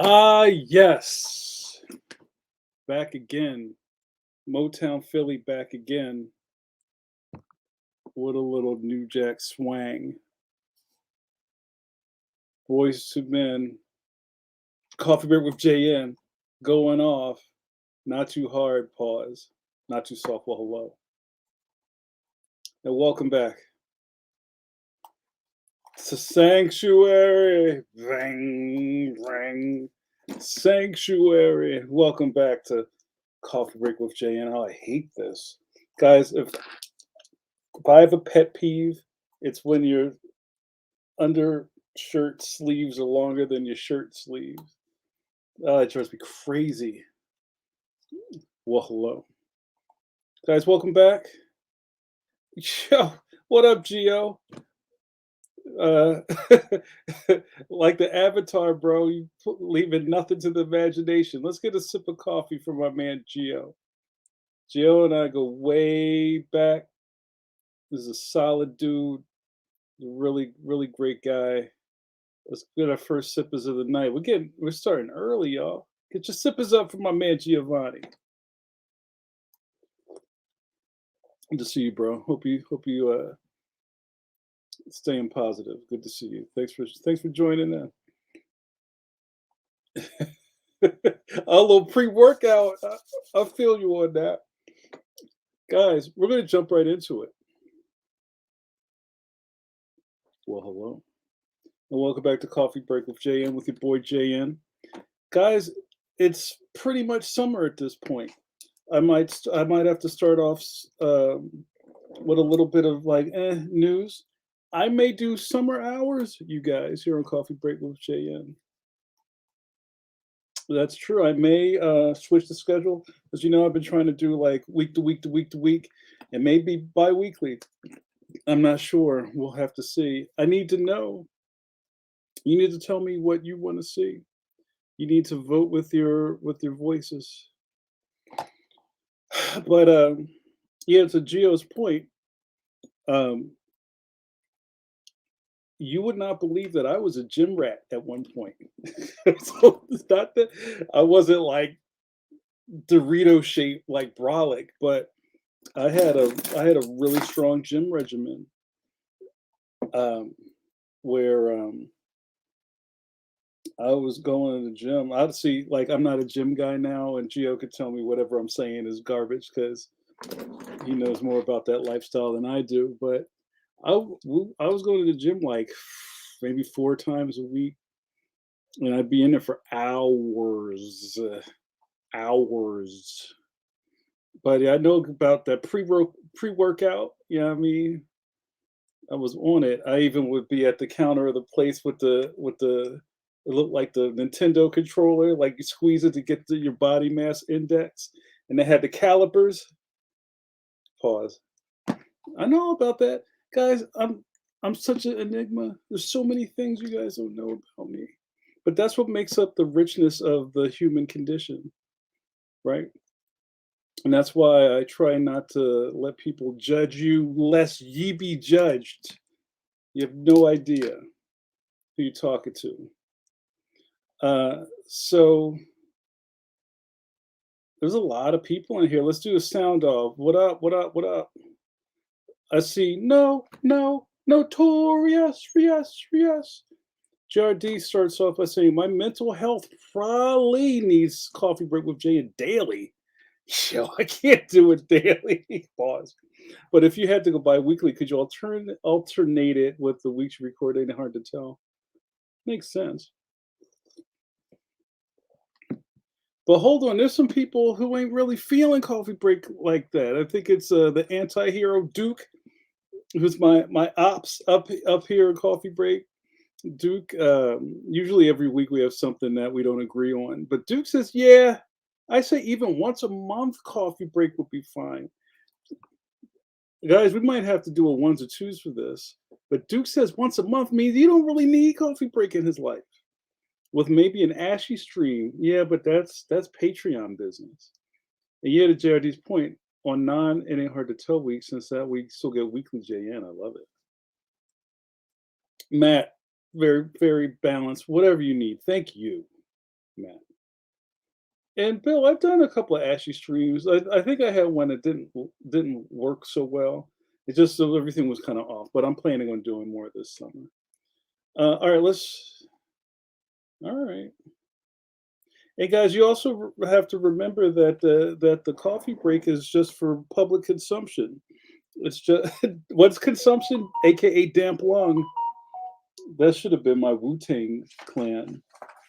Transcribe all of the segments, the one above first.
Ah, yes. Back again. Motown Philly back again. With a little New Jack swang. Boys to Men. Coffee Break with JN. Going off. Not too hard, pause. Not too soft, well, hello. And welcome back to Sanctuary. Ring, ring. Sanctuary. Welcome back to Coffee Break with JN. Oh, I hate this. Guys, if I have a pet peeve, it's when your undershirt sleeves are longer than your shirt sleeves. It drives me crazy. Well, hello. Guys, welcome back. Yo, what up, Gio? Uh, like the Avatar, bro. Leaving nothing to the imagination. Let's get a sip of coffee from my man Gio. Gio and I go way back. This is a solid dude, really, really great guy. Let's get our first sippers of the night. We're starting early, y'all. Get your sippers up for my man Giovanni. Good to see you, bro. Hope you staying positive. Good to see you. Thanks for joining in. A little pre-workout. I feel you on that. Guys, we're gonna jump right into it. Well, hello. And welcome back to Coffee Break with JN with your boy JN. Guys, it's pretty much summer at this point. I might have to start off with a little bit of like news. I may do summer hours, you guys, here on Coffee Break with JN. That's true. I may switch the schedule because I've been trying to do like week to week to week to week, and maybe bi-weekly. I'm not sure. We'll have to see. I need to know. You need to tell me what you want to see. You need to vote with your voices. But yeah, to Gio's point, um, you would not believe that I was a gym rat at one point. So it's not that I wasn't like Dorito shaped like brolic, but I had a really strong gym regimen um, where I was going to the gym. I'd see like I'm not a gym guy now, and Gio could tell me whatever I'm saying is garbage because he knows more about that lifestyle than I do. But I was going to the gym like maybe 4 times a week, and I'd be in there for hours, hours. But yeah, I know about that pre workout. You know what I mean? I was on it. I even would be at the counter of the place with the it looked like the Nintendo controller, like you squeeze it to get to your body mass index, and they had the calipers. Pause. I know about that, guys. I'm such an enigma. There's so many things you guys don't know about me, but that's what makes up the richness of the human condition, right? And that's why I try not to let people judge you, lest ye be judged. You have no idea who you're talking to. So there's a lot of people in here. Let's do a sound off. What up? What up? What up? I see. No, no, notorious, yes, yes. JRD starts off by saying, "My mental health probably needs coffee break with Jay and daily." Yo, I can't do it daily. Pause. But if you had to go bi-weekly, could you alternate it with the weeks you record? Ain't hard to tell. Makes sense. But hold on, there's some people who ain't really feeling coffee break like that. I think it's the anti-hero Duke, who's my ops up here in coffee break. Duke, usually every week we have something that we don't agree on, but Duke says, "Yeah, I say even once a month coffee break would be fine." Guys, we might have to do a ones or twos for this. But Duke says once a month means you don't really need coffee break in his life. With maybe an ashy stream, yeah, but that's Patreon business. And yeah, to JRD's point, on non it ain't hard to tell week, since that we still get weekly JN. I love it. Matt, very, very balanced. Whatever you need. Thank you, Matt. And Bill, I've done a couple of ashy streams. I think I had one that didn't work so well. It just so everything was kind of off. But I'm planning on doing more this summer. All right, let's. All right. Hey guys, you also have to remember that the coffee break is just for public consumption. It's just what's consumption, aka damp lung. That should have been my Wu Tang Clan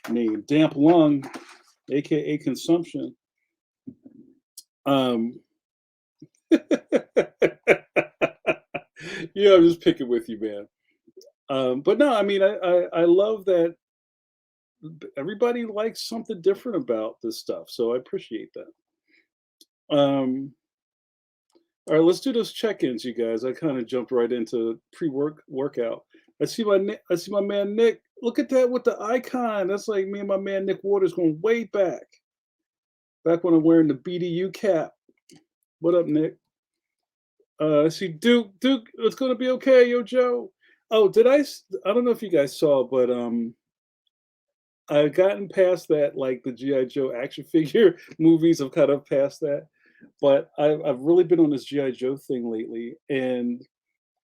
name, damp lung, aka consumption. Um, yeah, I'm just picking with you, man. But no, I mean, I love that everybody likes something different about this stuff, so I appreciate that. All right, let's do those check-ins, you guys. I kind of jumped right into workout. I see my man Nick. Look at that with the icon. That's like me and my man Nick Waters going way back. Back when I'm wearing the BDU cap. What up, Nick? I see Duke. Duke, it's gonna be okay, yo, Joe. Oh, I don't know if you guys saw, but I've gotten past that, like the GI Joe action figure movies. I've kind of past that, but I've really been on this GI Joe thing lately, and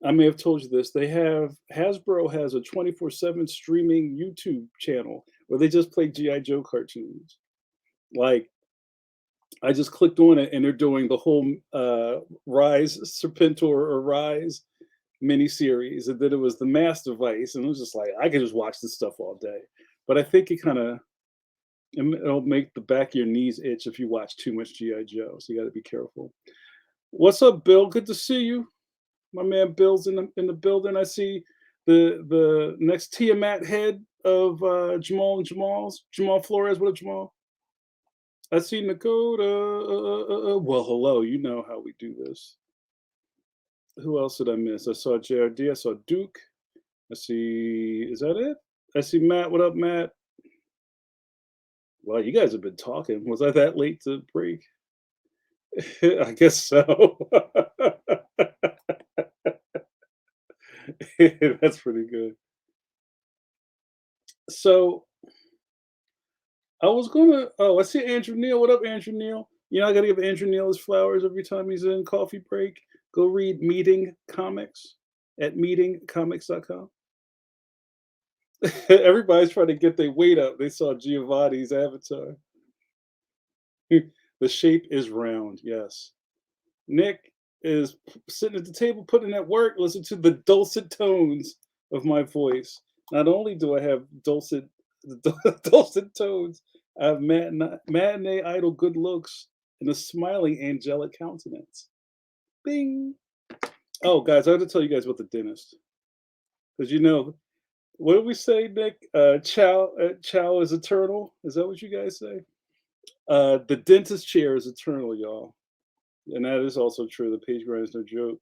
I may have told you this. Hasbro has a 24/7 streaming YouTube channel where they just play GI Joe cartoons. Like I just clicked on it, and they're doing the whole Rise Serpentor or Rise miniseries, and then it was the Mass Device, and it was just like I could just watch this stuff all day. But I think it'll make the back of your knees itch if you watch too much GI Joe. So you got to be careful. What's up, Bill? Good to see you. My man Bill's in the building. I see the next Tiamat head of Jamal and Jamal Flores. What up, Jamal? I see Dakota. Well, hello. You know how we do this. Who else did I miss? I saw JRD. I saw Duke. I see. Is that it? I see Matt. What up, Matt? Well, you guys have been talking. Was I that late to break? I guess so. That's pretty good. So I was gonna. Oh, I see Andrew Neal. What up, Andrew Neal? You know, I gotta give Andrew Neal his flowers every time he's in coffee break. Go read Meeting Comics at meetingcomics.com. Everybody's trying to get their weight up. They saw Giovanni's avatar. The shape is round. Yes. Nick is sitting at the table, putting in that work. Listen to the dulcet tones of my voice. Not only do I have dulcet tones, I have matinee idol good looks and a smiling angelic countenance. Bing. Oh, guys, I have to tell you guys about the dentist because what do we say, Nick? Chow is eternal. Is that what you guys say? The dentist chair is eternal, y'all. And that is also true. The page grind is no joke.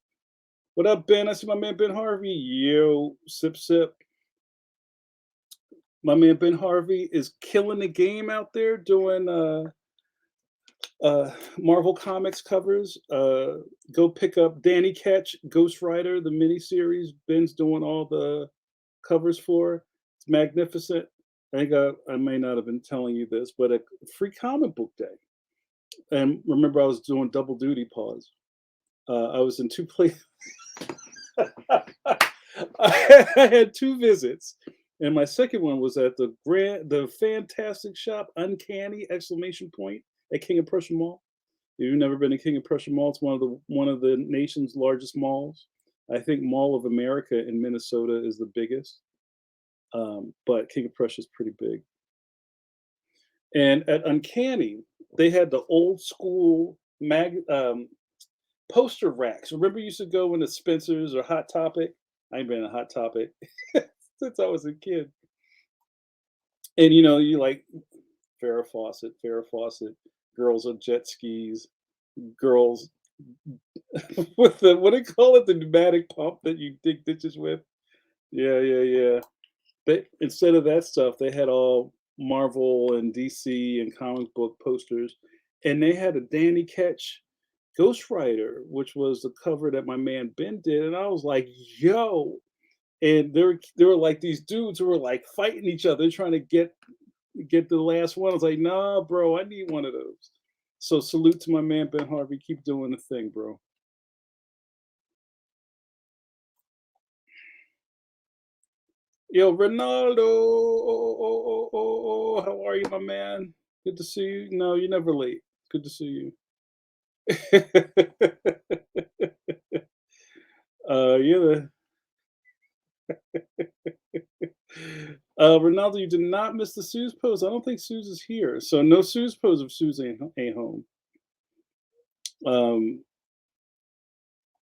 What up, Ben? I see my man Ben Harvey. Yo, sip sip. My man Ben Harvey is killing the game out there doing Marvel Comics covers. Go pick up Danny Ketch, Ghost Rider, the miniseries. Ben's doing all the covers for. It's magnificent. I think I may not have been telling you this, but a free comic book day. And remember, I was doing double duty. Pause. I was in two places. I had two visits, and my second one was at the fantastic shop, Uncanny exclamation point at King of Prussia Mall. If you've never been to King of Prussia Mall, it's one of the nation's largest malls. I think Mall of America in Minnesota is the biggest, but King of Prussia is pretty big. And at Uncanny, they had the old school poster racks. Remember, you used to go into Spencer's or Hot Topic. I ain't been in Hot Topic since I was a kid. And you like Farrah Fawcett, girls on jet skis, girls with the what do you call it, the pneumatic pump that you dig ditches with. Yeah, yeah, yeah. They instead of that stuff, they had all Marvel and DC and comic book posters, and they had a Danny Ketch Ghost Rider, which was the cover that my man Ben did, and I was like, "Yo!" And there were like these dudes who were like fighting each other, trying to get the last one. I was like, "Nah, bro, I need one of those." So salute to my man Ben Harvey. Keep doing the thing, bro. Yo, Ronaldo, how are you, my man? Good to see you. No, you're never late. Good to see you. Yeah. Ronaldo, you did not miss the Sue's pose. I don't think Sue's is here, so no Sue's pose if Sue's ain't home. Um,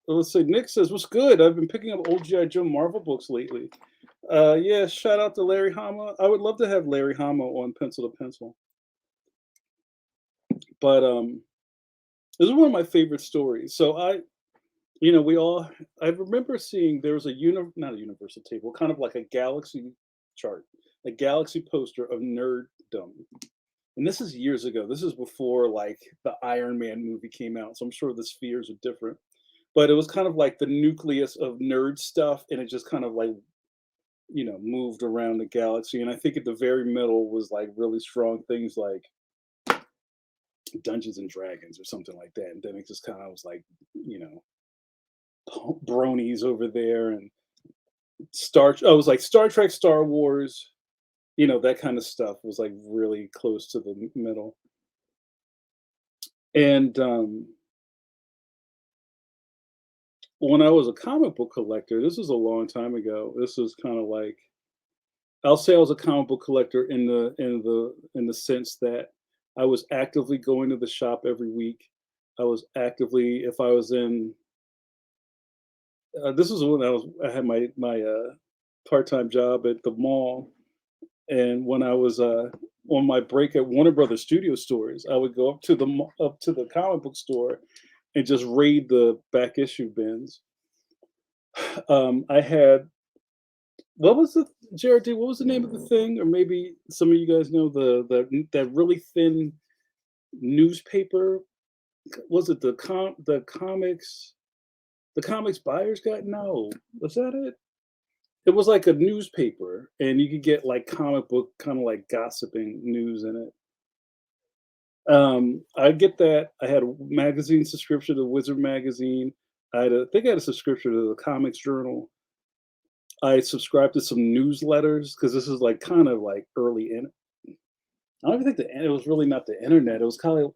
let's see. Nick says, "What's good? I've been picking up old GI Joe Marvel books lately." Yeah, shout out to Larry Hama. I would love to have Larry Hama on Pencil to Pencil, but this is one of my favorite stories. So we all I remember seeing there was a not a universal table, kind of like a galaxy chart, a galaxy poster of nerddom. And this is years ago. This is before like the Iron Man movie came out, so I'm sure the spheres are different. But it was kind of like the nucleus of nerd stuff, and it just kind of like moved around the galaxy. And I think at the very middle was like really strong things like Dungeons and Dragons or something like that. And then it just kind of was like, you know, bronies over there and it was like Star Trek, Star Wars, that kind of stuff was like really close to the middle. And when I was a comic book collector, this was a long time ago. This was kind of like I'll say I was a comic book collector in the sense that I was actively going to the shop every week. I was actively if I was in this was when I had my part-time job at the mall. And when I was on my break at Warner Brothers Studio Stores, I would go up to the comic book store and just raid the back issue bins. I had what was the Jared D? What was the name of the thing? Or maybe some of you guys know the that really thin newspaper. Was it the comics buyers guide? No, was that it? It was like a newspaper, and you could get like comic book kind of like gossiping news in it. I get that. I had a magazine subscription to Wizard magazine. I think I had a subscription to the Comics Journal. I subscribed to some newsletters because this is like kind of like early in. I don't even think it was really not the internet. It was kind of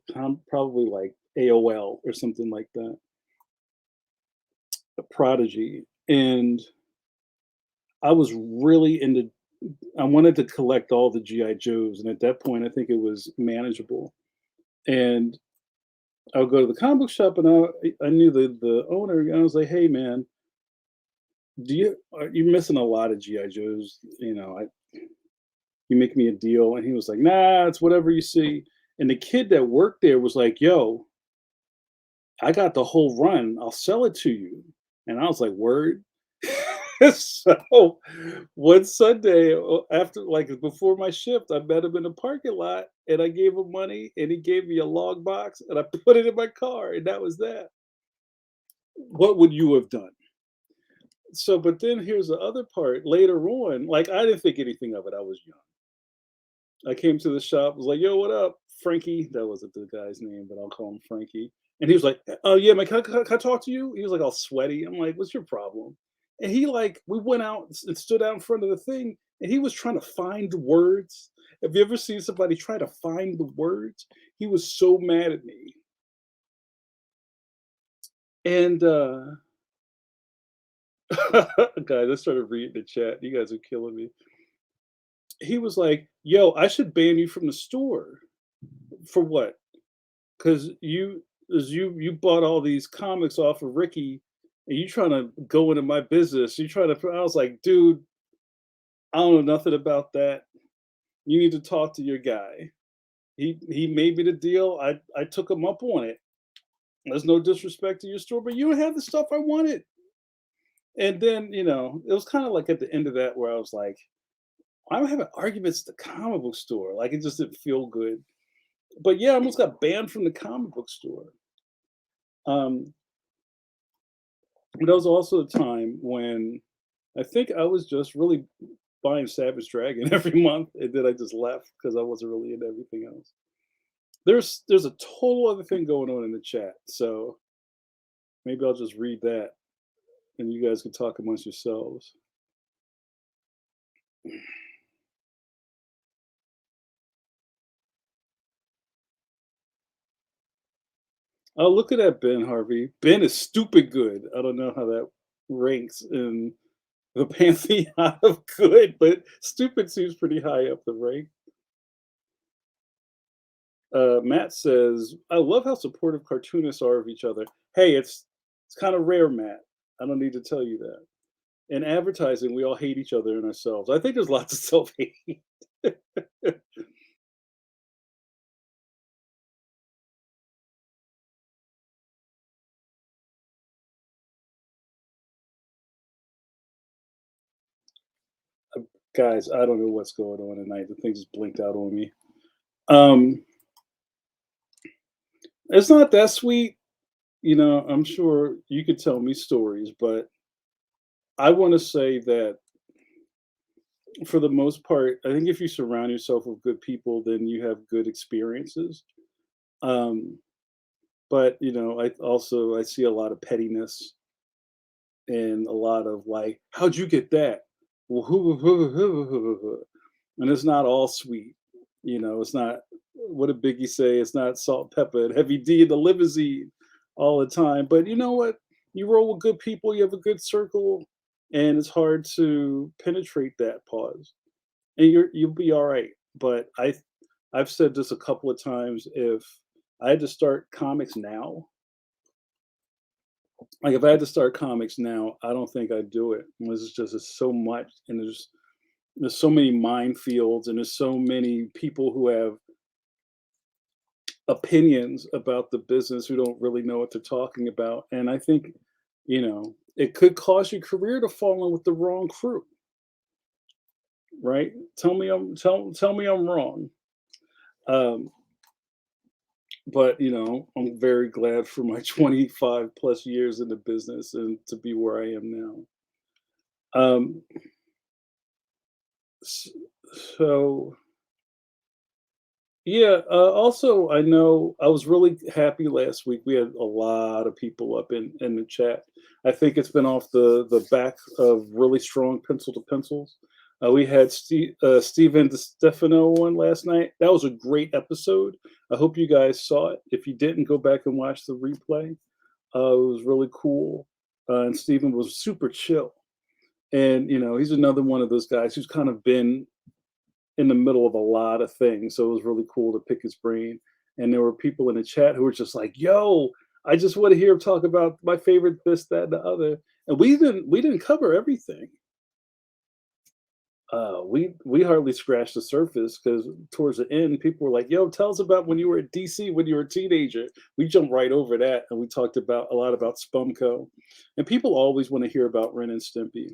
probably like AOL or something like that, a Prodigy, and I was really into. I wanted to collect all the GI Joes, and at that point, I think it was manageable. And I would go to the comic book shop, and I knew the owner, and I was like, "Hey, man, you're missing a lot of GI Joes? You make me a deal." And he was like, "Nah, it's whatever you see." And the kid that worked there was like, "Yo, I got the whole run. I'll sell it to you." And I was like, "Word." So one Sunday after, like before my shift, I met him in the parking lot, and I gave him money, and he gave me a log box, and I put it in my car, and that was that. What would you have done? So, but then here's the other part. Later on, like I didn't think anything of it. I was young. I came to the shop, was like, "Yo, what up, Frankie?" That wasn't the guy's name, but I'll call him Frankie. And he was like, "Oh yeah, man, can I talk to you?" He was like all sweaty. I'm like, "What's your problem?" And he like, we went out and stood out in front of the thing, and he was trying to find the words. Have you ever seen somebody try to find the words? He was so mad at me. And guys, I started reading the chat. You guys are killing me. He was like, "Yo, I should ban you from the store." For what? Because you bought all these comics off of Ricky, and you trying to go into my business. You trying to. I was like, dude, I don't know nothing about that. You need to talk to your guy. He made me the deal. I took him up on it. There's no disrespect to your store, but you don't have the stuff I wanted. And then it was kind of like at the end of that where I was like, I'm having arguments at the comic book store. Like it just didn't feel good. But yeah, I almost got banned from the comic book store. Um, There was also a time when I think I was just really buying Savage Dragon every month, and then I just left because I wasn't really into everything else. There's a total other thing going on in the chat, so maybe I'll just read that, and you guys can talk amongst yourselves. Oh, look at that, Ben Harvey. Ben is stupid good. I don't know how that ranks in the pantheon of good, but stupid seems pretty high up the rank. Matt says, "I love how supportive cartoonists are of each other." Hey, it's kind of rare, Matt. I don't need to tell you that. In advertising, we all hate each other and ourselves. I think there's lots of self hate. Guys, I don't know what's going on tonight. The thing just blinked out on me. Um, it's not that sweet. I'm sure you could tell me stories, but I want to say that for the most part, I think if you surround yourself with good people, then you have good experiences. Um, but I see a lot of pettiness and a lot of like, how'd you get that? Well, and it's not all sweet. It's not what did Biggie say? It's not salt, pepper, and heavy D in the limousine all the time. But you know what? You roll with good people, you have a good circle, and it's hard to penetrate that pause. And you'll be all right. But I've said this a couple of times. If I had to start comics now, like if I had to start comics now, I don't think I'd do it. It's so much, and there's so many minefields, and there's so many people who have opinions about the business who don't really know what they're talking about. And I think, it could cause your career to fall in with the wrong crew, right? Tell me I'm wrong. Um, but I'm very glad for my 25 plus years in the business and to be where I am now. Um, s- so yeah, also I know I was really happy last week. We had a lot of people up in the chat. I think it's been off the back of really strong pencil to pencils. We had Steven DeStefano on last night. That was a great episode. I hope you guys saw it. If you didn't, go back and watch the replay. It was really cool. And Steven was super chill. And he's another one of those guys who's kind of been in the middle of a lot of things. So it was really cool to pick his brain. And there were people in the chat who were just like, "Yo, I just want to hear him talk about my favorite this, that, and the other." And we didn't cover everything. We hardly scratched the surface because towards the end, people were like, "Yo, tell us about when you were at DC when you were a teenager." We jumped right over that, and we talked about a lot about Spumco. And people always want to hear about Ren and Stimpy,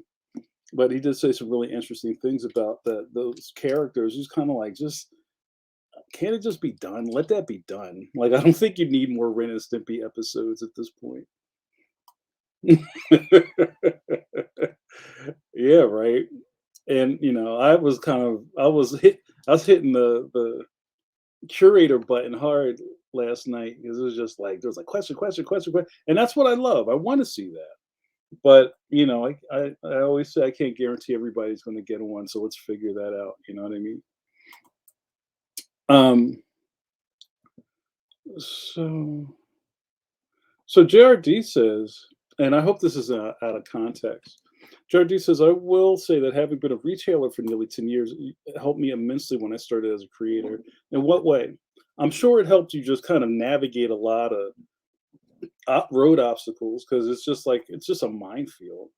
but he did say some really interesting things about those characters. He's kind of like, just can't it just be done? Let that be done. Like, I don't think you need more Ren and Stimpy episodes at this point. Yeah, right. And I was hitting the curator button hard last night because it was just like there was like question, question, question, question, and that's what I love. I want to see that, but I always say I can't guarantee everybody's going to get one, so let's figure that out. You know what I mean? Um, so JRD says, and I hope this is out of context. JRD says, I will say that having been a retailer for nearly 10 years helped me immensely when I started as a creator. In what way? I'm sure it helped you just kind of navigate a lot of road obstacles because it's just a minefield.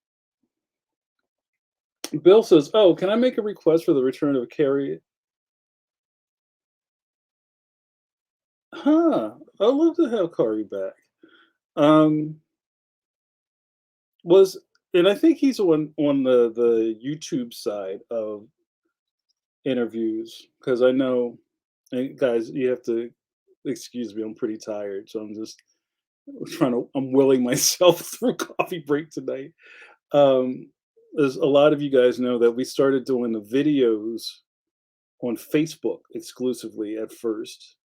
Bill says, "Oh, can I make a request for the return of Carrie?" Huh. I'd love to have Kari back. Um, was and I think he's on the YouTube side of interviews because I know, and guys, you have to excuse me. I'm pretty tired, so I'm willing myself through coffee break tonight. Um, as a lot of you guys know that we started doing the videos on Facebook exclusively at first.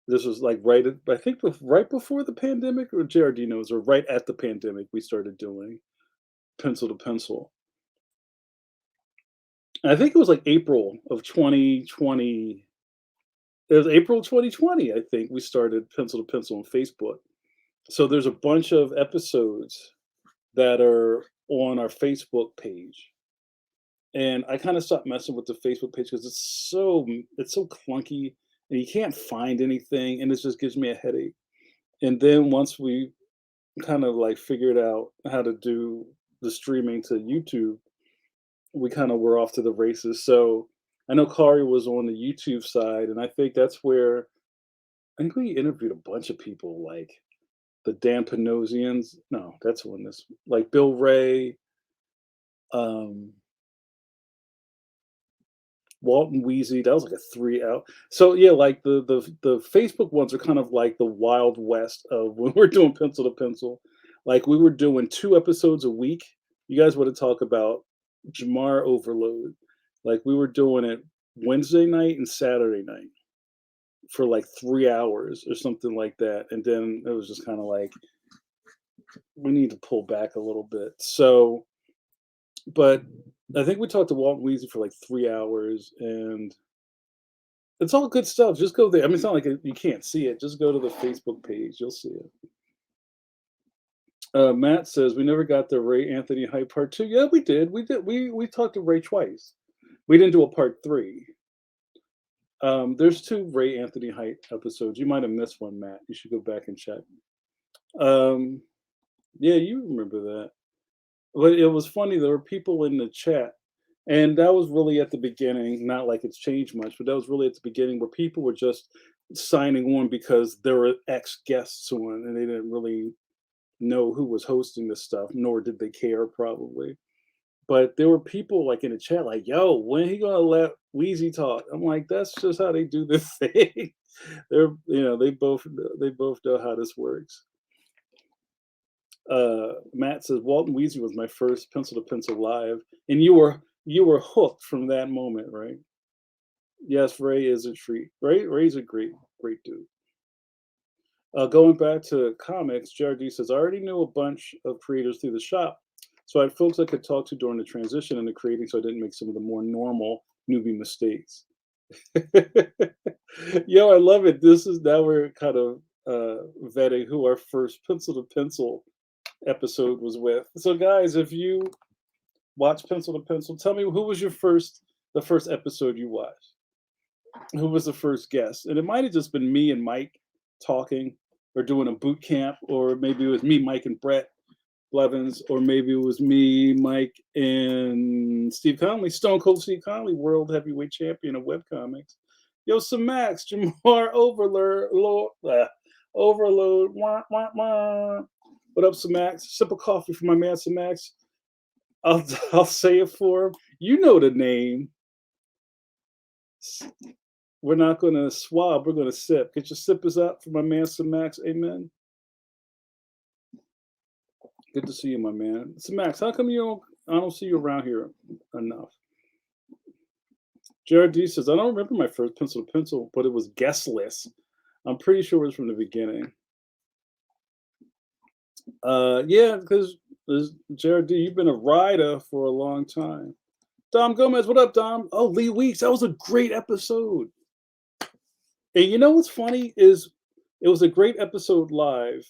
This was like I think right before the pandemic, or JRD knows, or right at the pandemic, we started doing pencil to pencil. And I think it was like April of 2020. It was April 2020, I think, we started pencil to pencil on Facebook. So there's a bunch of episodes that are on our Facebook page. And I kind of stopped messing with the Facebook page because it's so clunky and you can't find anything and it just gives me a headache. And then once we kind of like figured out how to do the streaming to YouTube, we kind of were off to the races. So I know Kari was on the YouTube side, and I think that's where I think we interviewed a bunch of people like the Dan Panosians. No, that's when this like Bill Ray. Um, Walt and Wheezy, that was like a 3 hour. So yeah, like the Facebook ones are kind of like the Wild West of when we're doing pencil to pencil. Like we were doing 2 episodes a week. You guys want to talk about Jamar overload. Like we were doing it Wednesday night and Saturday night for like 3 hours or something like that. And then it was just kind of like we need to pull back a little bit. So, but I think we talked to Walt and Weezy for like 3 hours, and it's all good stuff. Just go there. I mean, it's not like you can't see it. Just go to the Facebook page. You'll see it. Matt says we never got the Ray Anthony hype part two. Yeah, we did. We did. We talked to Ray twice. We didn't do a part three. There's 2 Ray Anthony hype episodes. You might have missed one, Matt. You should go back and check. Um, yeah, you remember that. But it was funny. There were people in the chat, and that was really at the beginning. Not like it's changed much, but that was really at the beginning where people were just signing on because there were ex guests on, and they didn't really know who was hosting this stuff, nor did they care probably. But there were people like in the chat, like, "Yo, when he gonna let Wheezy talk?" I'm like, "That's just how they do this thing." They both know how this works. Matt says Walt and Weezy was my first pencil to pencil live, and you were hooked from that moment, right? Yes, Ray is a treat. Ray's a great dude. Going back to comics, JRD says I already knew a bunch of creators through the shop, so I had folks I could talk to during the transition into creating, so I didn't make some of the more normal newbie mistakes. Yo, I love it. This is now we're kind of vetting who our first pencil to pencil episode was with. So, guys, if you watch Pencil to Pencil, tell me who was the first episode you watched? Who was the first guest? And it might have just been me and Mike talking or doing a boot camp, or maybe it was me, Mike, and Brett Blevins, or maybe it was me, Mike, and Steve Conley, Stone Cold Steve Conley, world heavyweight champion of webcomics. Yo, some Max, Jamar Overload. Wah, wah, wah. What up, Max? Sip of coffee for my man, Max. I'll say it for him. You know the name. We're not going to swab. We're going to sip. Get your sippers up for my man, Max. Amen. Good to see you, my man. Max, how come I don't see you around here enough? Jared D says, I don't remember my first pencil to pencil, but it was guestless. I'm pretty sure it was from the beginning. Yeah, because Jared D, you've been a rider for a long time. Dom Gomez, what up, Dom? Oh, Lee Weeks, that was a great episode. And you know what's funny is it was a great episode live,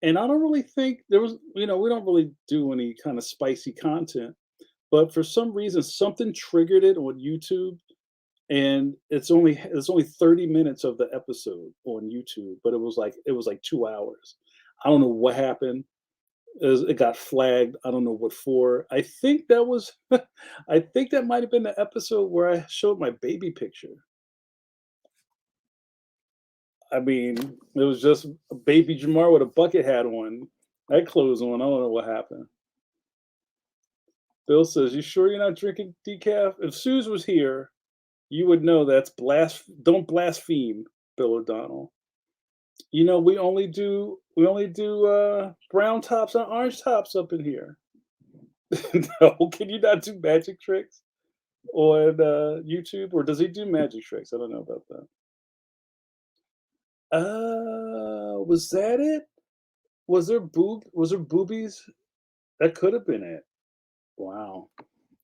and I don't really think there was, we don't really do any kind of spicy content, but for some reason something triggered it on YouTube, and it's only 30 minutes of the episode on YouTube, but it was like 2 hours. I don't know what happened. It got flagged. I don't know what for. I think that was I think that might have been the episode where I showed my baby picture. I mean, it was just a baby Jamar with a bucket hat on, that clothes on. I don't know what happened. Bill says, "You sure you're not drinking decaf? If Suze was here, you would know that's don't blaspheme, Bill O'Donnell. We only do brown tops and orange tops up in here." No, can you not do magic tricks on YouTube, or does he do magic tricks? I don't know about that. Was that it? Was there boobies? That could have been it. Wow.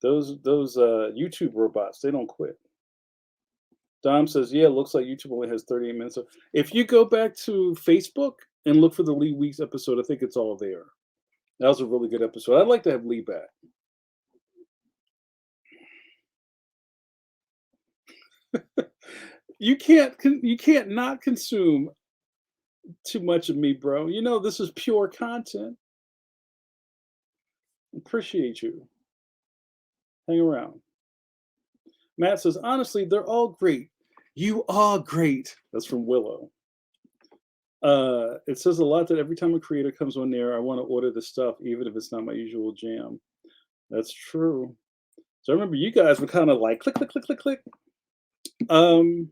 Those YouTube robots, they don't quit. Dom says, yeah, it looks like YouTube only has 38 minutes. So if you go back to Facebook and look for the Lee Weeks episode, I think it's all there. That was a really good episode. I'd like to have Lee back. You can't not consume too much of me, bro. This is pure content. Appreciate you. Hang around. Matt says, honestly, they're all great. You are great. That's from Willow. It says a lot that every time a creator comes on there, I want to order the stuff, even if it's not my usual jam. That's true. So I remember you guys were kind of like click, click, click, click, click. Um,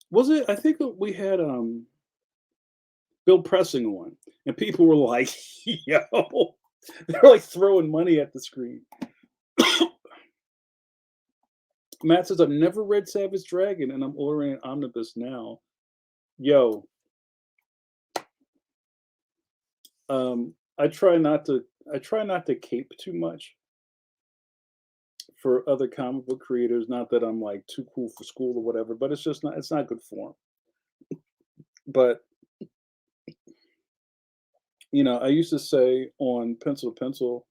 was it? I think that we had Bill Pressing on, and people were like, "Yo," they're like throwing money at the screen. Matt says, "I've never read Savage Dragon, and I'm ordering an omnibus now." Yo, I try not to. I try not to cape too much for other comic book creators. Not that I'm like too cool for school or whatever, but it's just not. It's not good form. But I used to say on Pencil to Pencil,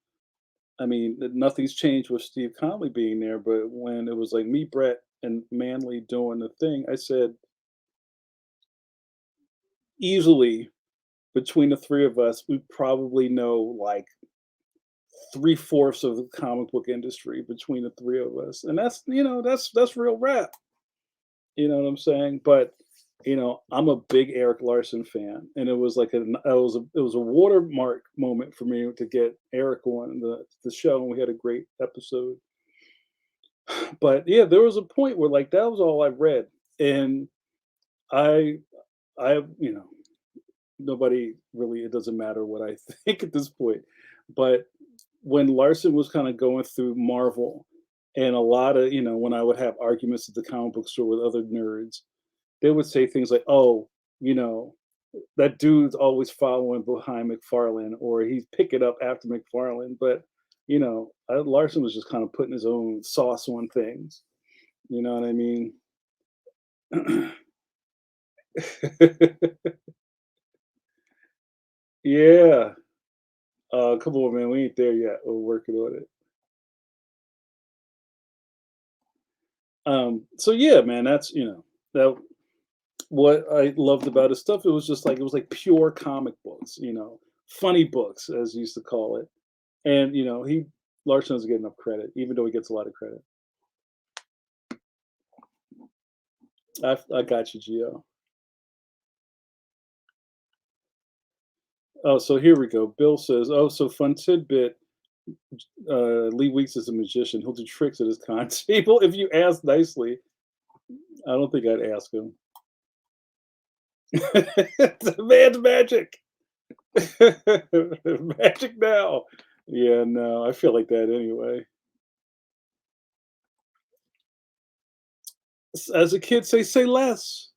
I mean, nothing's changed with Steve Conley being there, but when it was like me, Brett, and Manley doing the thing, I said easily between the three of us, we probably know like three-fourths of the comic book industry between the three of us, and that's real rap. You know what I'm saying? But I'm a big Eric Larson fan, and it was like it was a watermark moment for me to get Eric on the show, and we had a great episode. But yeah, there was a point where like that was all I read, and I I nobody really, it doesn't matter what I think at this point. But when Larson was kind of going through Marvel, and a lot of when I would have arguments at the comic book store with other nerds, they would say things like, "Oh, you know, that dude's always following behind McFarlane, or he's picking up after McFarlane." But Larson was just kind of putting his own sauce on things. You know what I mean? Yeah. Come on, man. We ain't there yet. We're working on it. So yeah, man, that's that what I loved about his stuff. It was like pure comic books, funny books as he used to call it. And he Larson doesn't get enough credit, even though he gets a lot of credit. I got you, Gio. Oh, so here we go. Bill says, "Oh, so fun tidbit. Lee Weeks is a magician. He'll do tricks at his con table if you ask nicely." I don't think I'd ask him. The man's magic. Magic now. Yeah, no, I feel like that anyway. As a kid, say less.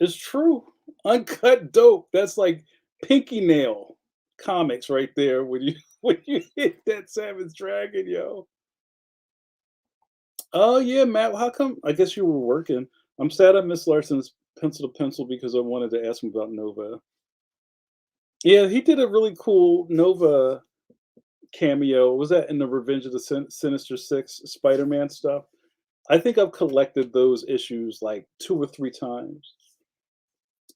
It's true. Uncut dope. That's like Pinky Nail comics right there when you when you hit that Savage Dragon, yo. Oh yeah, Matt. How come? I guess you were working. I'm sad I missed Larson's Pencil to Pencil because I wanted to ask him about Nova. Yeah, he did a really cool Nova cameo. Was that in the Revenge of the Sinister Six Spider-Man stuff? I think I've collected those issues like 2 or 3 times.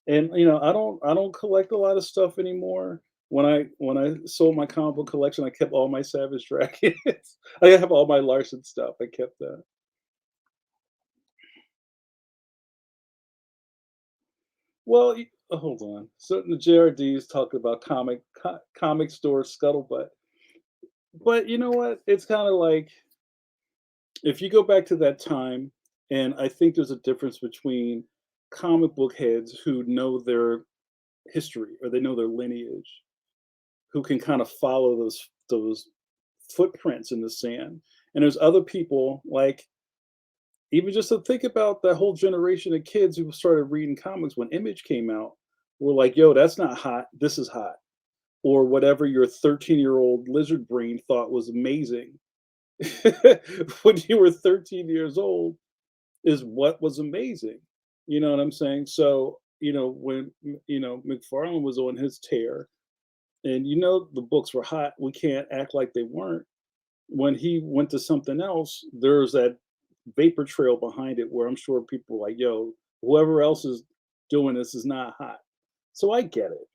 And, I don't collect a lot of stuff anymore. When I sold my comic book collection, I kept all my Savage Dragons. I have all my Larson stuff. I kept that. Well, hold on. So the JRDs talk about comic store scuttlebutt. But you know what? It's kind of like if you go back to that time, and I think there's a difference between comic book heads who know their history or they know their lineage, who can kind of follow those footprints in the sand. And there's other people like even just to think about that whole generation of kids who started reading comics when Image came out, were like, "Yo, that's not hot. This is hot." Or whatever your 13-year-old lizard brain thought was amazing when you were 13 years old is what was amazing. You know what I'm saying? So, when McFarlane was on his tear, and the books were hot, we can't act like they weren't. When he went to something else, there's that vapor trail behind it where I'm sure people were like, "Yo, whoever else is doing this is not hot." So I get it,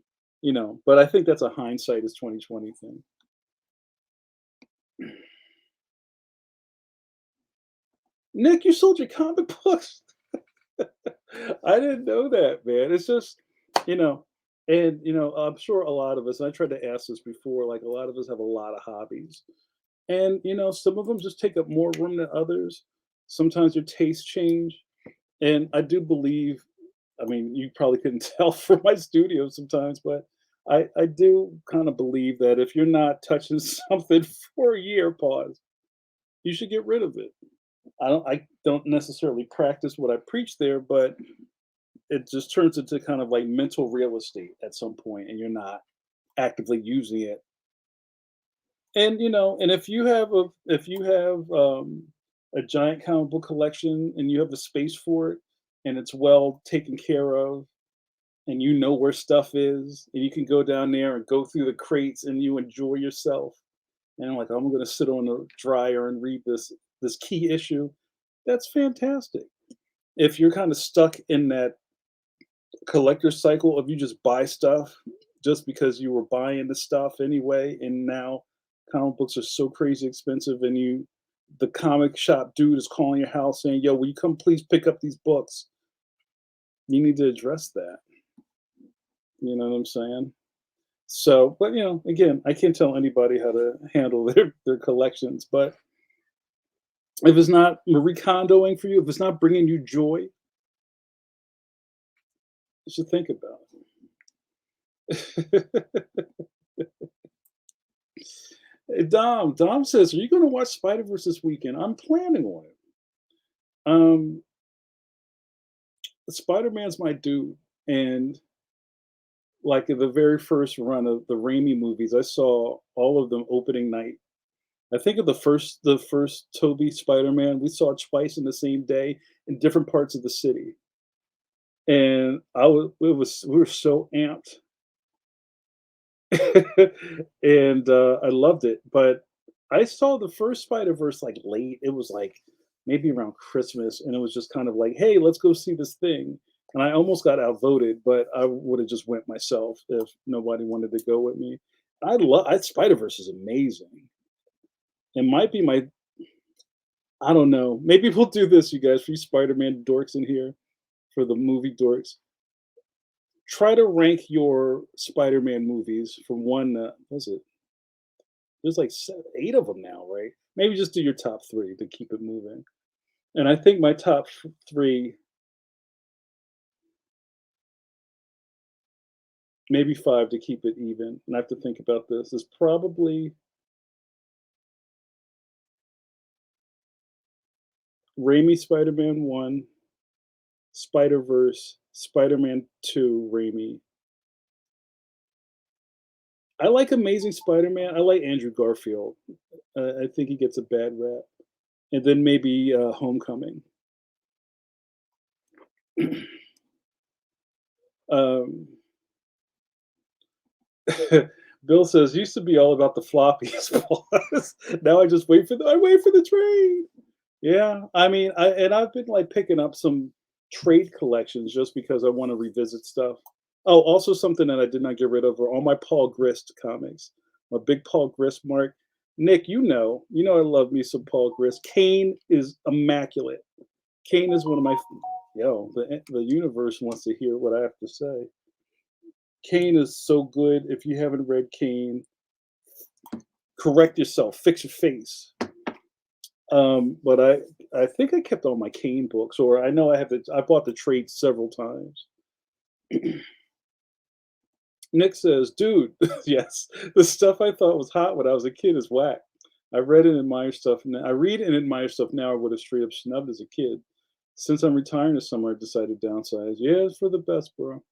but I think that's a hindsight is 2020 thing. Nick, you sold your comic books? I didn't know that, man. It's just, you know, and I'm sure a lot of us, and I tried to ask this before, like a lot of us have a lot of hobbies. And some of them just take up more room than others. Sometimes your tastes change, and I do believe, I mean, you probably couldn't tell from my studio sometimes, but I do kind of believe that if you're not touching something for a year, pause, you should get rid of it. I don't necessarily practice what I preach there, but it just turns into kind of like mental real estate at some point, and you're not actively using it. And and if you have a giant comic book collection and you have the space for it, and it's well taken care of, and you know where stuff is, and you can go down there and go through the crates and you enjoy yourself. And I'm like, I'm gonna sit on the dryer and read this key issue. That's fantastic. If you're kind of stuck in that collector cycle of you just buy stuff just because you were buying the stuff anyway, and now comic books are so crazy expensive, and the comic shop dude is calling your house saying, "Yo, will you come please pick up these books?" You need to address that. You know what I'm saying? So, but again, I can't tell anybody how to handle their collections, but if it's not Marie Kondoing for you, if it's not bringing you joy, you should think about it. Hey, Dom says, "Are you going to watch Spider Verse this weekend?" I'm planning on it. Um, Spider Man's my dude, and like in the very first run of the Raimi movies, I saw all of them opening night. I think of the first Toby Spider Man, we saw it twice in the same day in different parts of the city, and we were so amped, and I loved it. But I saw the first Spider Verse like late. It was like maybe around Christmas, and it was just kind of like, "Hey, let's go see this thing." And I almost got outvoted, but I would have just went myself if nobody wanted to go with me. Spider Verse is amazing. It might be my I don't know. Maybe we'll do this, you guys, for you Spider Man dorks in here, for the movie dorks. Try to rank your Spider Man movies from one. Was it? There's like 8 of them now, right? Maybe just do your top 3 to keep it moving. And I think my top 3, maybe 5 to keep it even, and I have to think about this, is probably Raimi Spider-Man 1, Spider-Verse, Spider-Man 2, Raimi. I like Amazing Spider-Man. I like Andrew Garfield. I think he gets a bad rap. And then maybe Homecoming. um, Bill says, used to be all about the floppies. Pause. Now I wait for the train. Yeah, I mean, I've been like picking up some trade collections just because I want to revisit stuff. Oh, also something that I did not get rid of are all my Paul Grist comics. I'm a big Paul Grist mark. Nick, I love me some Paul Grist. Kane is immaculate. Kane is one of my the universe wants to hear what I have to say. Kane is so good. If you haven't read Kane, correct yourself, fix your face. But I think I kept all my Kane books, or I know I bought the trade several times. Nick says, "Dude, yes, the stuff I thought was hot when I was a kid is whack. I read and admire stuff now. I read and admire stuff now I would have straight up snubbed as a kid. Since I'm retiring this summer, I decided to downsize. Yeah, it's for the best, bro."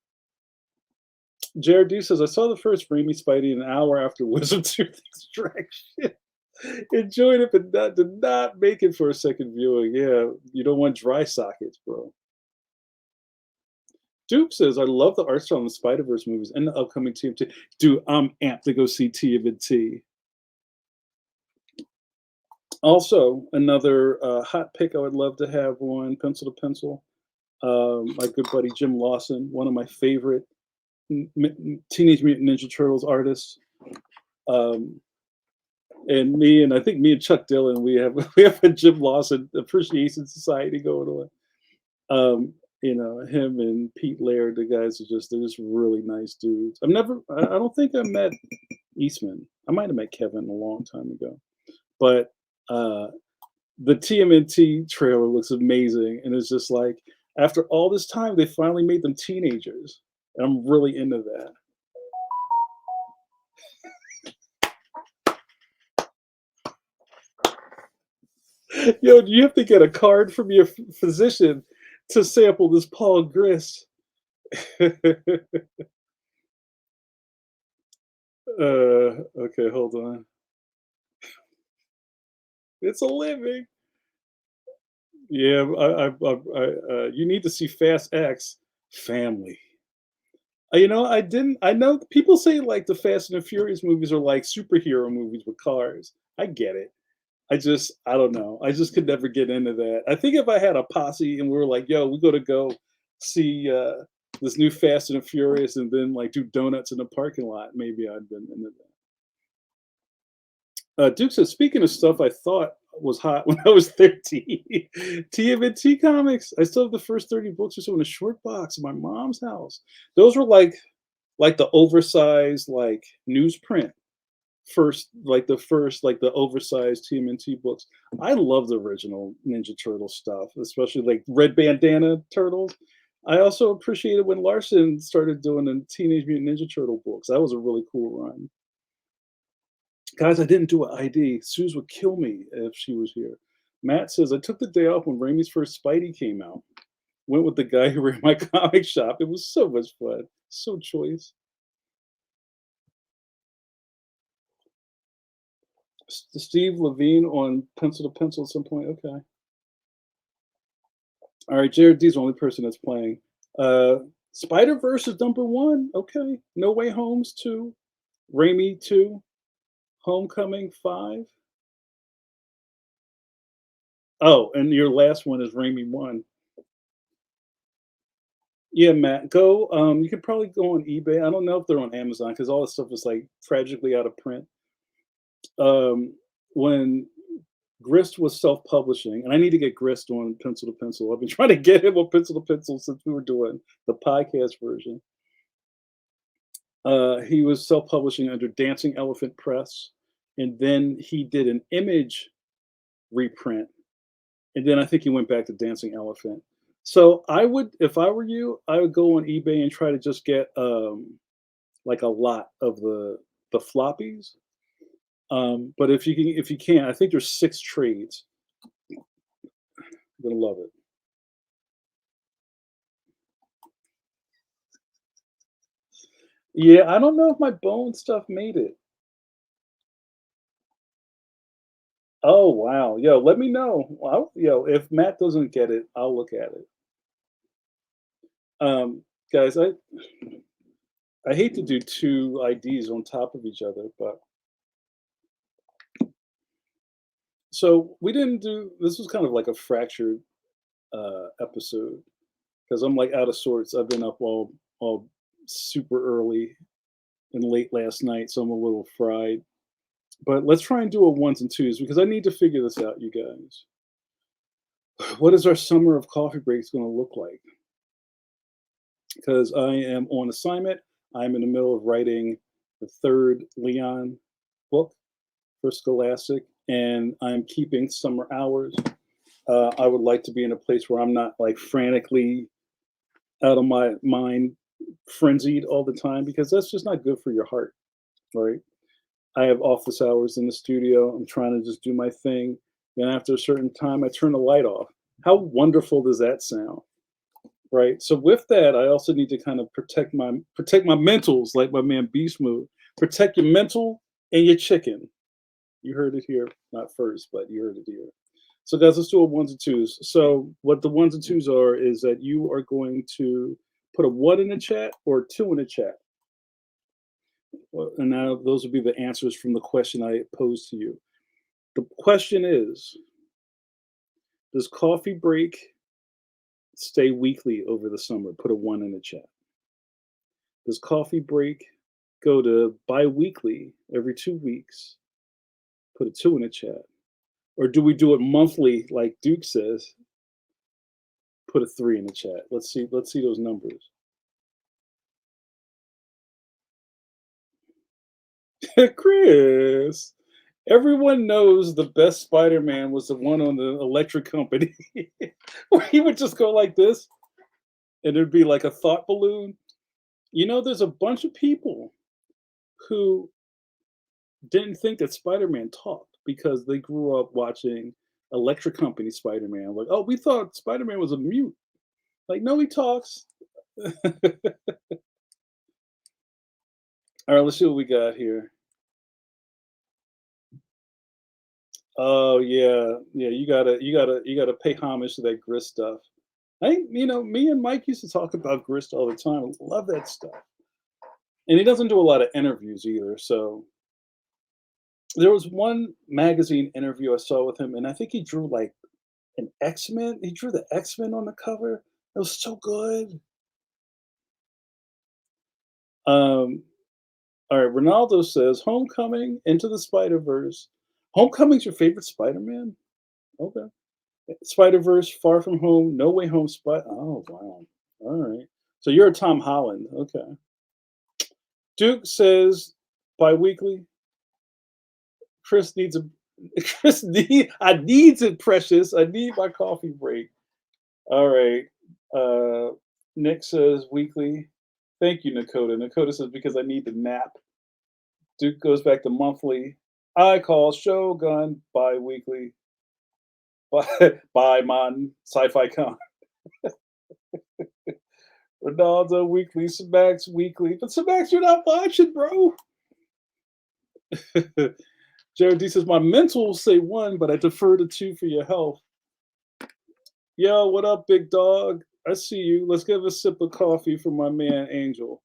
Jared D says, "I saw the first Raimi Spidey an hour after Wisdom Tooth Extraction. Enjoyed it, but did not make it for a second viewing. Yeah, you don't want dry sockets, bro." Duke says, "I love the art style in the Spider Verse movies and the upcoming TMT. Dude, I'm amped to go see TMNT. Also, another hot pick I would love to have on pencil to pencil. My good buddy Jim Lawson, one of my favorite Teenage Mutant Ninja Turtles artists. Um, and I think me and Chuck Dillon, we have a Jim Lawson Appreciation Society going on. Him and Pete Laird, the guys they're just really nice dudes. I don't think I met Eastman. I might have met Kevin a long time ago, but uh, The TMNT trailer looks amazing, and it's just like after all this time, they finally made them teenagers. And I'm really into that. Yo, you have to get a card from your physician to sample this Paul Grist. Okay, hold on. It's a living. Yeah, you need to see Fast X Family. I didn't. I know people say like the Fast and the Furious movies are like superhero movies with cars. I get it. I don't know. I just could never get into that. I think if I had a posse and we were like, "Yo, we got to go see this new Fast and the Furious," and then like do donuts in the parking lot, maybe I'd been into that. Duke says, "Speaking of stuff I thought was hot when I was 13, TMNT comics. I still have the first 30 books or so in a short box in my mom's house. Those were like the oversized like newsprint first, like the oversized TMNT books. I love the original Ninja Turtle stuff, especially like Red Bandana Turtles. I also appreciated when Larson started doing the Teenage Mutant Ninja Turtle books. That was a really cool run. Guys, I didn't do an ID. Suze would kill me if she was here. Matt says, I took the day off when Raimi's first Spidey came out. Went with the guy who ran my comic shop. It was so much fun. So choice. Steve Levine on Pencil to Pencil at some point. Okay. All right. Jared D's the only person that's playing. Uh, Spider Verse is number one. Okay. No Way Home's two. Raimi two. Homecoming five. Oh, and your last one is Raimi one. Yeah, Matt, go. You could probably go on eBay. I don't know if they're on Amazon because all this stuff is like tragically out of print. When Grist was self-publishing, and I need to get Grist on Pencil to Pencil. I've been trying to get him on Pencil to Pencil since we were doing the podcast version. He was self-publishing under Dancing Elephant Press, and then he did an Image reprint, and then I think he went back to Dancing Elephant. So I would, if I were you, I would go on eBay and try to just get like a lot of the floppies. But if you can't, I think there's 6 trades. You're gonna love it. Yeah, I don't know if my bone stuff made it. Oh wow, yo, let me know. Yo, if Matt doesn't get it, I'll look at it. Guys, I hate to do two IDs on top of each other, but so we didn't do. This was kind of like a fractured episode because I'm like out of sorts. I've been up all super early and late last night, so I'm a little fried. But let's try and do a ones and twos because I need to figure this out, you guys. What is our summer of coffee breaks going to look like? Because I am on assignment. I'm in the middle of writing the third Leon book for Scholastic, and I'm keeping summer hours. I would like to be in a place where I'm not like frantically out of my mind, frenzied all the time, because that's just not good for your heart, right? I have office hours in the studio. I'm trying to just do my thing. Then after a certain time, I turn the light off. How wonderful does that sound? Right. So with that, I also need to kind of protect my mentals, like my man Beast Mode. Protect your mental and your chicken. You heard it here, not first, but you heard it here. So guys, let's do a ones and twos. So what the ones and twos are is that you are going to put a one in the chat or a two in the chat. Well, and now those will be the answers from the question I posed to you. The question is, does coffee break stay weekly over the summer? Put a one in the chat. Does coffee break go to bi-weekly every 2 weeks? Put a two in the chat. Or do we do it monthly like Duke says? Put a three in the chat. Let's see those numbers. Chris. Everyone knows the best Spider-Man was the one on the electric company, where he would just go like this, and there'd be like a thought balloon. There's a bunch of people who didn't think that Spider-Man talked because they grew up watching Electric Company Spider-Man. Like, oh, we thought Spider-Man was a mute. Like, no, he talks. All right, let's see what we got here. Oh yeah, yeah. You gotta pay homage to that Grist stuff. Me and Mike used to talk about Grist all the time. Love that stuff. And he doesn't do a lot of interviews either. So there was one magazine interview I saw with him, and I think he drew like an X-Men. He drew the X-Men on the cover. It was so good. Um, all right, Ronaldo says, "Homecoming, Into the Spider Verse. Homecoming's your favorite Spider-Man? Okay. Spider Verse, Far From Home, No Way Home. Oh wow. All right. So you're a Tom Holland. Okay. Duke says, biweekly. Chris needs a I needs it, precious. I need my coffee break. All right. Uh Nick says weekly. Thank you, Nakota. Nakota says because I need to nap. Duke goes back to monthly. I call Shogun bi-weekly. By man, sci-fi con. Ronaldo weekly, Samax weekly. But Samax, you're not watching, bro. Jared D says, my mental say one, but I defer to two for your health. Yo, what up, big dog? I see you. Let's give a sip of coffee for my man Angel.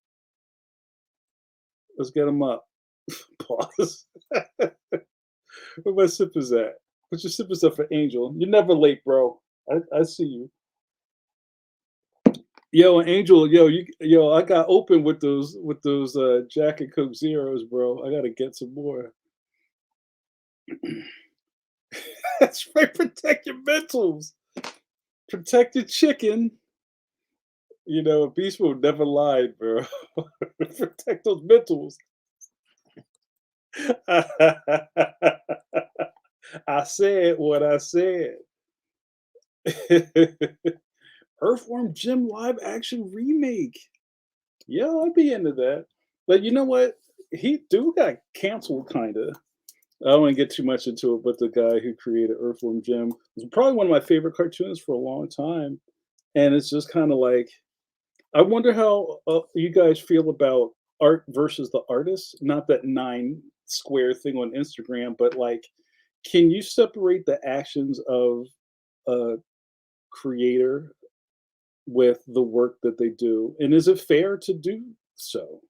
Let's get him up. Pause. Where my sip is at? Put your sippers up for Angel. You're never late, bro. I see you. Yo, Angel, I got open with those Jack and Coke Zeros, bro. I gotta get some more. That's right. Protect your mentals. Protect your chicken. Beast Mode never lied, bro. Protect those mentals. I said what I said. Earthworm Jim live action remake. Yeah, I'd be into that. But you know what? He do got canceled, kind of. I don't want to get too much into it, but the guy who created Earthworm Jim was probably one of my favorite cartoons for a long time. And it's just kind of like, I wonder how you guys feel about art versus the artist. Not that nine square thing on Instagram, but like, can you separate the actions of a creator with the work that they do? And is it fair to do so?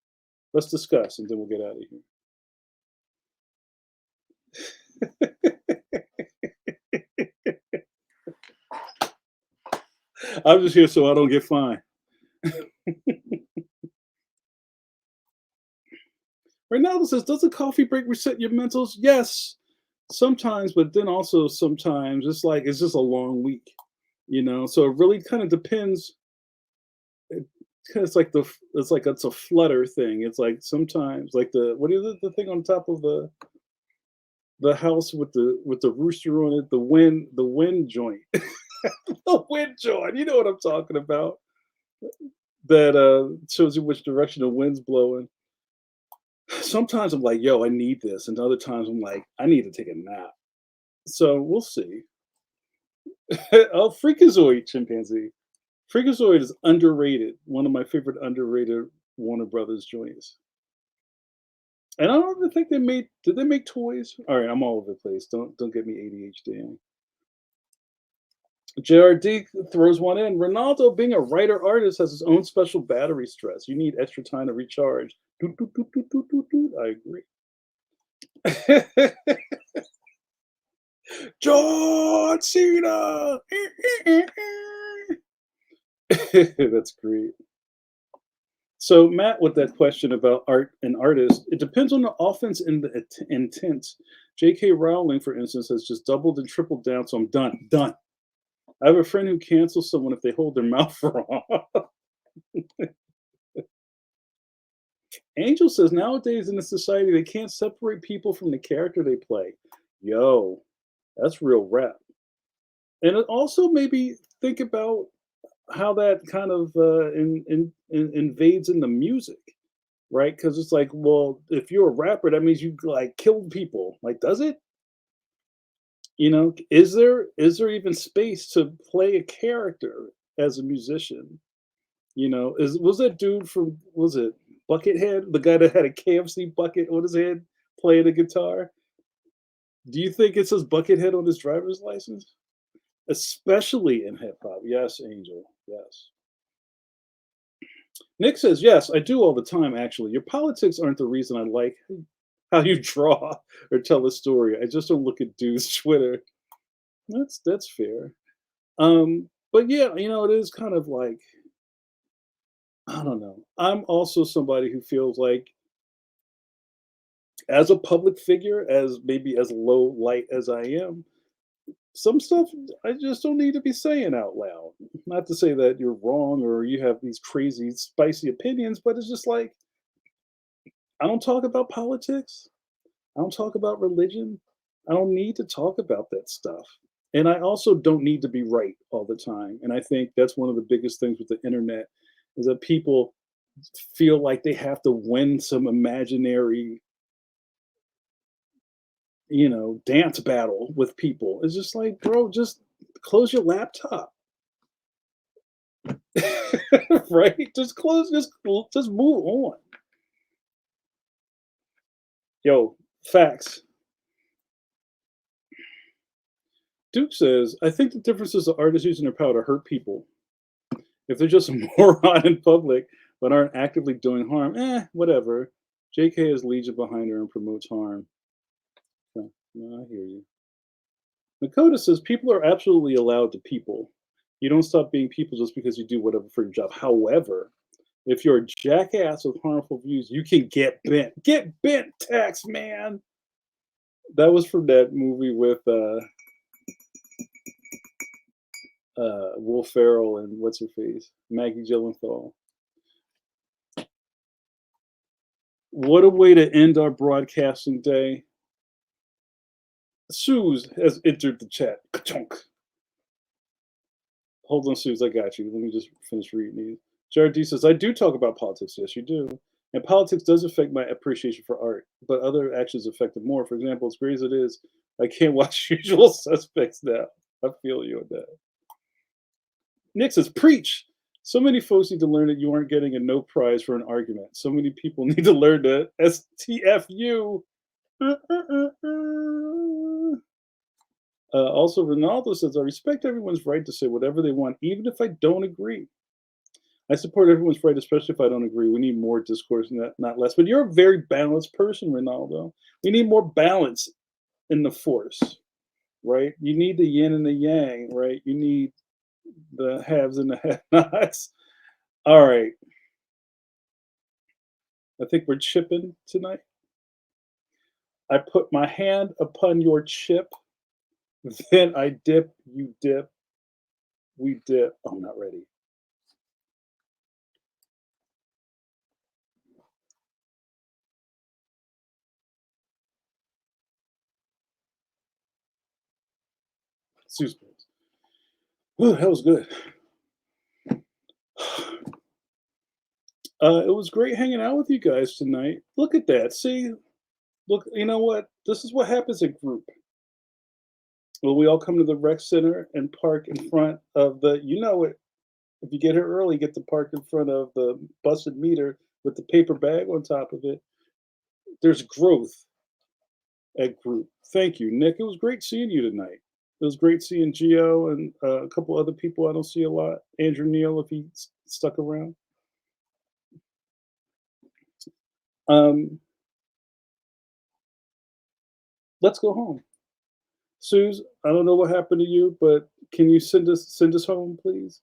Let's discuss, and then we'll get out of here. I'm just here so I don't get fined. Ronaldo says, "Does a coffee break reset your mentals?" Yes, sometimes, but then also sometimes it's just a long week. So it really kind of depends. It's like it's a flutter thing. It's like sometimes like what is it, the thing on top of the house with the rooster on it, the wind joint. The wind joint. You know what I'm talking about. That shows you which direction the wind's blowing. Sometimes I'm like, yo, I need this. And other times I'm like, I need to take a nap. So we'll see. Oh, Freakazoid chimpanzee. Freakazoid is underrated. One of my favorite underrated Warner Brothers joints. And I don't even think did they make toys? All right, I'm all over the place. Don't get me ADHD. JRD throws one in. Ronaldo, being a writer artist, has his own special battery stress. You need extra time to recharge. Doot, doot, doot, doot, doot, doot, doot. I agree. John Cena. That's great. So Matt, with that question about art and artists, it depends on the offense and the intent. J.K. Rowling, for instance, has just doubled and tripled down. So I'm done. Done. I have a friend who cancels someone if they hold their mouth wrong. Angel says nowadays in the society they can't separate people from the character they play. Yo, that's real rap. And it also maybe think about how that kind of invades in the music, right? Because it's like, well, if you're a rapper, that means you like killed people. Like, does it? Is there even space to play a character as a musician? Is was that dude from was it Buckethead, the guy that had a KFC bucket on his head playing the guitar? Do you think it says Buckethead on his driver's license? Especially in hip hop. Yes, Angel. Yes. Nick says, yes, I do all the time, actually. Your politics aren't the reason I like how you draw or tell a story. I just don't look at dudes' Twitter. That's fair. But yeah, it is kind of like, I don't know. I'm also somebody who feels like as a public figure, as maybe as low light as I am, some stuff I just don't need to be saying out loud. Not to say that you're wrong or you have these crazy, spicy opinions, but it's just like I don't talk about politics. I don't talk about religion. I don't need to talk about that stuff. And I also don't need to be right all the time. And I think that's one of the biggest things with the internet is that people feel like they have to win some imaginary, dance battle with people. It's just like, bro, just close your laptop. Right? Just move on. Yo, facts. Duke says, I think the difference is the artists using their power to hurt people. If they're just a moron in public but aren't actively doing harm, whatever. JK has Legion behind her and promotes harm. Okay, no, I hear you. Nakota says people are absolutely allowed to people. You don't stop being people just because you do whatever for your job. However, if you're a jackass with harmful views, you can get bent. Get bent, tax man. That was from that movie with Will Ferrell and what's her face, Maggie Gyllenhaal. What a way to end our broadcasting day. Suze has entered the chat. Ka-chunk. Hold on, Suze, I got you. Let me just finish reading these. Jared D says, I do talk about politics. Yes, you do. And politics does affect my appreciation for art, but other actions affect it more. For example, as great as it is, I can't watch Usual Suspects now. I feel you on that. Nick says, preach. So many folks need to learn that you aren't getting a no prize for an argument. So many people need to learn to STFU. Also, Ronaldo says, I respect everyone's right to say whatever they want, even if I don't agree. I support everyone's right, especially if I don't agree. We need more discourse, not less. But you're a very balanced person, Ronaldo. We need more balance in the force, right? You need the yin and the yang, right? You need the haves and the have-nots. All right. I think we're chipping tonight. I put my hand upon your chip, then I dip, you dip, we dip. I'm not ready. Excuse me. Ooh, that was good. It was great hanging out with you guys tonight. Look at that. See, look, you know what? This is what happens in group. Well, we all come to the rec center and park in front of the. If you get here early, get to park in front of the busted meter with the paper bag on top of it. There's growth at group. Thank you, Nick. It was great seeing you tonight. It was great seeing Geo and a couple other people I don't see a lot. Andrew Neal, if he stuck around. Um, let's go home. Suze, I don't know what happened to you, but can you send us home, please?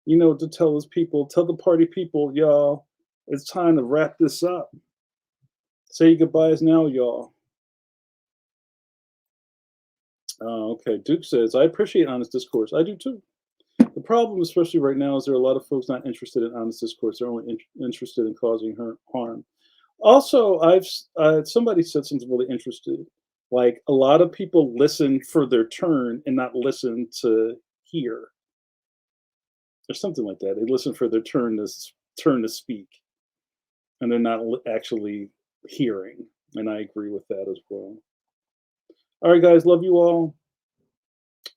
To tell us people, tell the party people, y'all, it's time to wrap this up. Say your goodbyes now, y'all. Okay, Duke says, I appreciate honest discourse. I do too. The problem, especially right now, is there are a lot of folks not interested in honest discourse. They're only interested in causing harm. Also, somebody said something really interesting. Like a lot of people listen for their turn and not listen to hear, or something like that. They listen for their turn to speak, and they're not actually hearing. And I agree with that as well. All right, guys, love you all.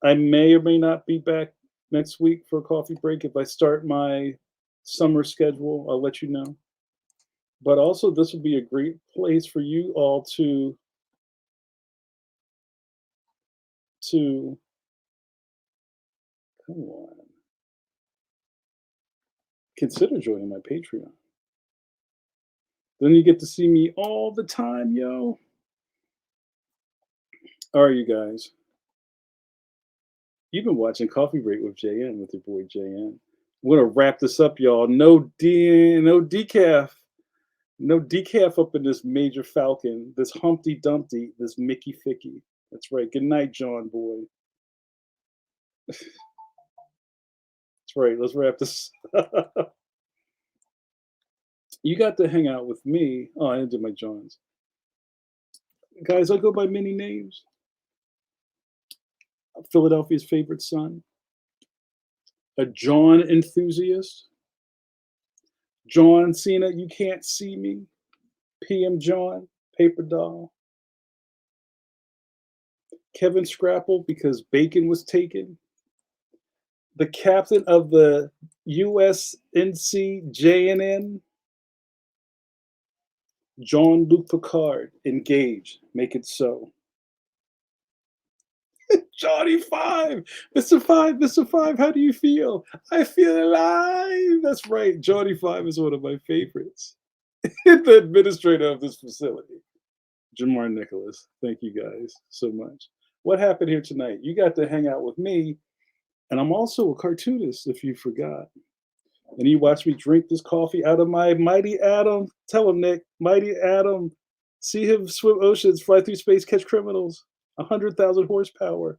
I may or may not be back next week for a coffee break. If I start my summer schedule, I'll let you know. But also, this would be a great place for you all to come on, consider joining my Patreon. Then you get to see me all the time, yo. All right, you guys. You've been watching Coffee Break with JN with your boy JN. We're gonna wrap this up, y'all. No decaf. No decaf up in this Major Falcon, this Humpty Dumpty, this Mickey Ficky. That's right. Good night, John boy. That's right. Let's wrap this. You got to hang out with me. Oh, I didn't do my Johns. Guys, I go by many names. Philadelphia's favorite son, a John enthusiast, John Cena, you can't see me, PM John, Paper Doll, Kevin Scrapple because bacon was taken, the captain of the USNC JNN, Jean-Luc Picard, engage, make it so. Johnny Five, Mr. Five, Mr. Five, how do you feel? I feel alive. That's right. Johnny Five is one of my favorites. The administrator of this facility, Jamar Nicholas. Thank you guys so much. What happened here tonight? You got to hang out with me, and I'm also a cartoonist, if you forgot. And you watch me drink this coffee out of my Mighty Atom. Tell him, Nick, Mighty Atom. See him swim oceans, fly through space, catch criminals. 100,000 horsepower.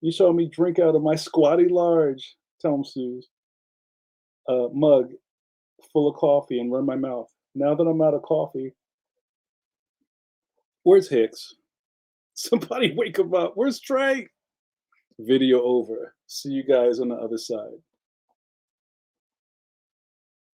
You saw me drink out of my squatty large. Tell him, Suze. Mug full of coffee and run my mouth. Now that I'm out of coffee, where's Hicks? Somebody wake him up. Where's Trey? Video over. See you guys on the other side.